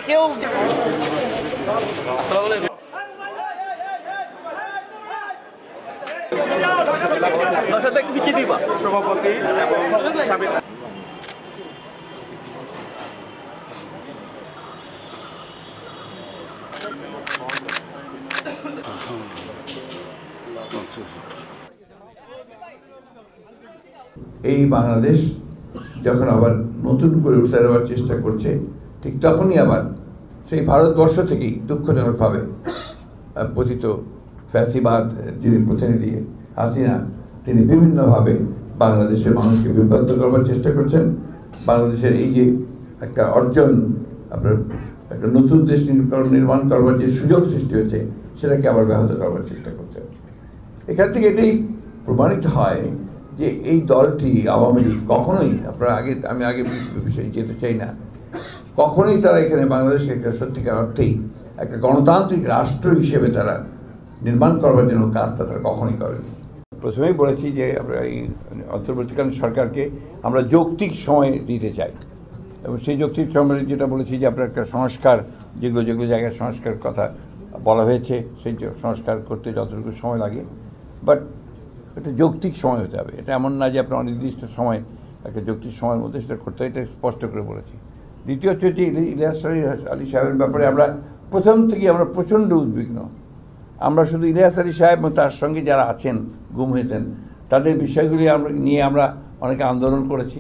কেউ সভাপতি এই বাংলাদেশ যখন আবার নতুন করে উঠে দাঁড়াবার চেষ্টা করছে, ঠিক তখনই আবার সেই ভারতবর্ষ থেকেই দুঃখজনকভাবে পতিত ফ্যাসিবাদ যিনি প্রতিনিধি হাসিনা, তিনি বিভিন্নভাবে বাংলাদেশের মানুষকে বিভ্রান্ত করবার চেষ্টা করছেন। বাংলাদেশের এই যে একটা অর্জন, আপনার একটা নতুন দেশ নির্মাণ করবার যে সুযোগ সৃষ্টি হয়েছে, সেটাকে আবার ব্যাহত করবার চেষ্টা করছেন। এখান থেকে এটাই প্রমাণিত হয় যে এই দলটি আওয়ামী লীগ কখনোই, আমি আগে বিষয়ে যেতে চাই না, কখনোই তারা এখানে বাংলাদেশে একটা সত্যিকার অর্থেই একটা গণতান্ত্রিক রাষ্ট্র হিসেবে তারা নির্মাণ করবার জন্য কাজটা তারা কখনোই করেনি। প্রথমেই বলেছি যে আমরা এই অন্তর্বর্তীকালীন সরকারকে আমরা যৌক্তিক সময় দিতে চাই, এবং সেই যৌক্তিক সময় যেটা বলেছি যে আপনার একটা সংস্কার, যেগুলো জায়গায় সংস্কার কথা বলা হয়েছে, সেই সংস্কার করতে যতটুকু সময় লাগে, বাট এটা যৌক্তিক সময় হতে হবে। এটা এমন না যে আপনার অনির্দিষ্ট সময়, একটা যৌক্তিক সময়ের মধ্যে সেটা করতে হয়, এটা স্পষ্ট করে বলেছি। দ্বিতীয় হচ্ছে যে ইলিয়াস আলী সাহেবের ব্যাপারে আমরা প্রথম থেকেই আমরা প্রচণ্ড উদ্বিগ্ন। আমরা শুধু ইলিয়াস আলী সাহেব এবং তার সঙ্গে যারা আছেন, গুম হয়েছেন, তাদের বিষয়গুলি নিয়ে আমরা অনেকে আন্দোলন করেছি।